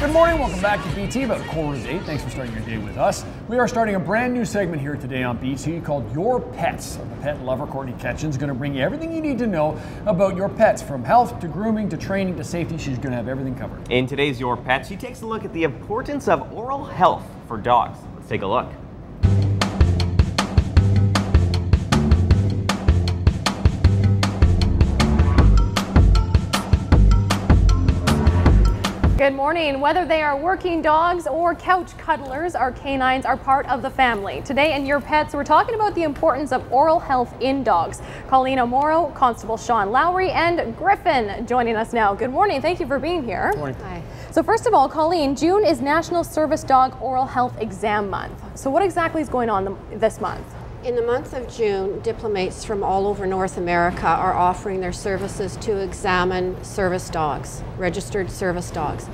Good morning, welcome back to BT, about 7:45. Thanks for starting your day with us. We are starting a brand new segment here today on BT called Your Pets. The pet lover, Courtney Ketchin's going to bring you everything you need to know about your pets, from health to grooming to training to safety. She's going to have everything covered. In today's Your Pets, she takes a look at the importance of oral health for dogs. Let's take a look. Good morning. Whether they are working dogs or couch cuddlers, our canines are part of the family. Today in Your Pets, we're talking about the importance of oral health in dogs. Colleen O'Morrow, Constable Shawn Lowry and Griffin joining us now. Good morning. Thank you for being here. Good morning. Hi. So first of all, Colleen, June is National Service Dog Oral Health Exam Month. So what exactly is going on this month? In the month of June, diplomates from all over North America are offering their services to examine service dogs, registered service dogs.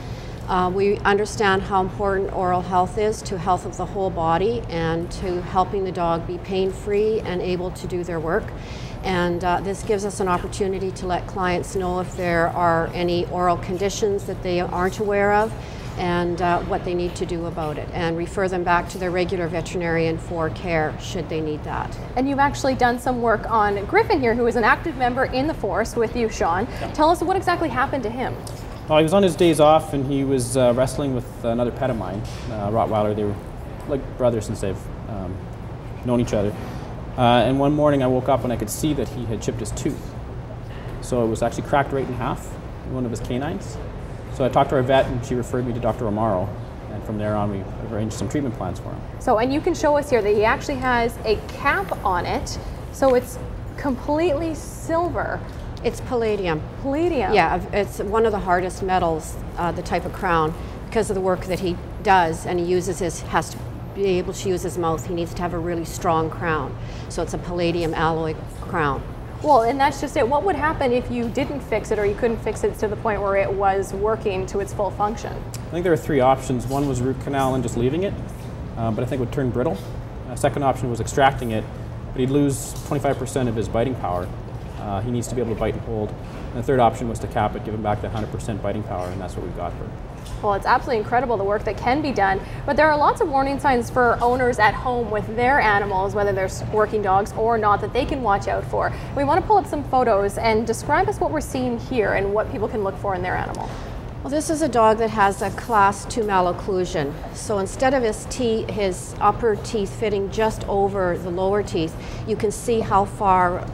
We understand how important oral health is to health of the whole body and to helping the dog be pain-free and able to do their work. And this gives us an opportunity to let clients know if there are any oral conditions that they aren't aware of, and what they need to do about it, and refer them back to their regular veterinarian for care should they need that. And you've actually done some work on Griffin here, who is an active member in the force with you, Shawn. Yeah. Tell us what exactly happened to him. Well, he was on his days off and he was wrestling with another pet of mine, Rottweiler. They were like brothers since they've known each other. And one morning I woke up and I could see that he had chipped his tooth. So it was actually cracked right in half, one of his canines. So I talked to our vet and she referred me to Dr. O'Morrow, and from there on we arranged some treatment plans for him. So, and you can show us here that he actually has a cap on it, so it's completely silver. It's palladium. Palladium? Yeah, it's one of the hardest metals, the type of crown, because of the work that he does, and he has to be able to use his mouth. He needs to have a really strong crown. So it's a palladium alloy crown. Well, and that's just it. What would happen if you didn't fix it, or you couldn't fix it to the point where it was working to its full function? I think there were three options. One was root canal and just leaving it, but I think it would turn brittle. A second option was extracting it, but he'd lose 25% of his biting power. He needs to be able to bite and hold. And the third option was to cap it, give him back the 100% biting power, and that's what we've got for him. Well, it's absolutely incredible the work that can be done, but there are lots of warning signs for owners at home with their animals, whether they're working dogs or not, that they can watch out for. We want to pull up some photos and describe us what we're seeing here and what people can look for in their animal. Well, this is a dog that has a class 2 malocclusion. So instead of his upper teeth fitting just over the lower teeth, you can see how far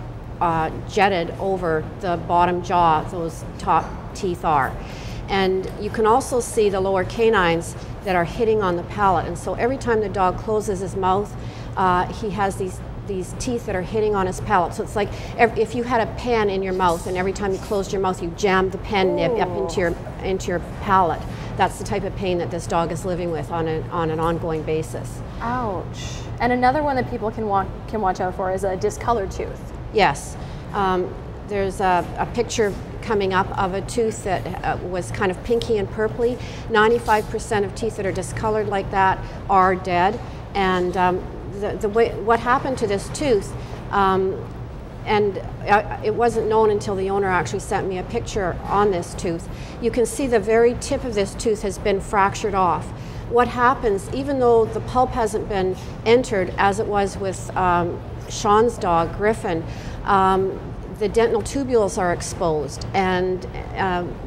jetted over the bottom jaw those top teeth are. And you can also see the lower canines that are hitting on the palate. And so every time the dog closes his mouth, he has these teeth that are hitting on his palate. So it's like if you had a pen in your mouth and every time you closed your mouth, you jammed the pen nib up into your palate. That's the type of pain that this dog is living with on an ongoing basis. Ouch. And another one that people can watch out for is a discolored tooth. Yes. There's a picture coming up of a tooth that was kind of pinky and purpley. 95% of teeth that are discolored like that are dead. And what happened to this tooth, it wasn't known until the owner actually sent me a picture on this tooth. You can see the very tip of this tooth has been fractured off. What happens, even though the pulp hasn't been entered as it was with Shawn's dog, Griffin, the dental tubules are exposed, and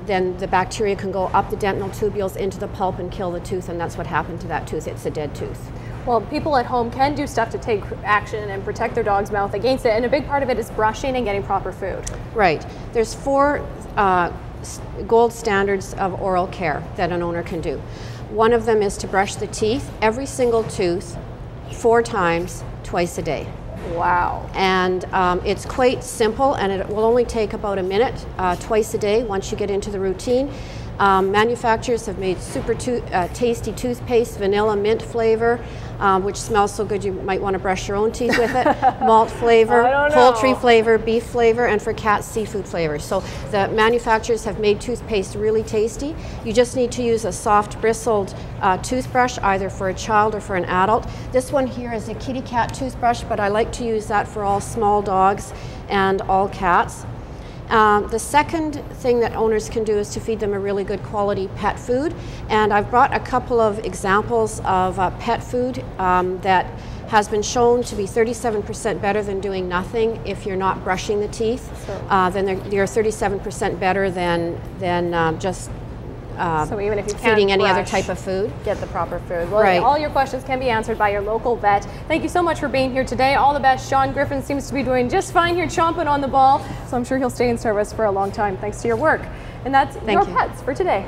then the bacteria can go up the dental tubules into the pulp and kill the tooth, and that's what happened to that tooth. It's a dead tooth. Well, people at home can do stuff to take action and protect their dog's mouth against it, and a big part of it is brushing and getting proper food. Right. There's 4 gold standards of oral care that an owner can do. One of them is to brush the teeth, every single tooth, 4 times, twice a day. Wow. And it's quite simple, and it will only take about a minute, twice a day once you get into the routine. Manufacturers have made super tasty toothpaste, vanilla mint flavor, which smells so good you might want to brush your own teeth with it. Malt flavor, poultry flavor, beef flavor, and for cats, seafood flavor. So the manufacturers have made toothpaste really tasty. You just need to use a soft bristled toothbrush, either for a child or for an adult. This one here is a kitty cat toothbrush, but I like to use that for all small dogs and all cats. The second thing that owners can do is to feed them a really good quality pet food. And I've brought a couple of examples of pet food that has been shown to be 37% better than doing nothing if you're not brushing the teeth. Then you're 37% better than just so even if you can't feeding any other brush, type of food. Get the proper food. Well, Right. all your questions can be answered by your local vet. Thank you so much for being here today. All the best. Shawn Griffin seems to be doing just fine here, chomping on the ball, so I'm sure he'll stay in service for a long time thanks to your work. And that's Your Pets for today.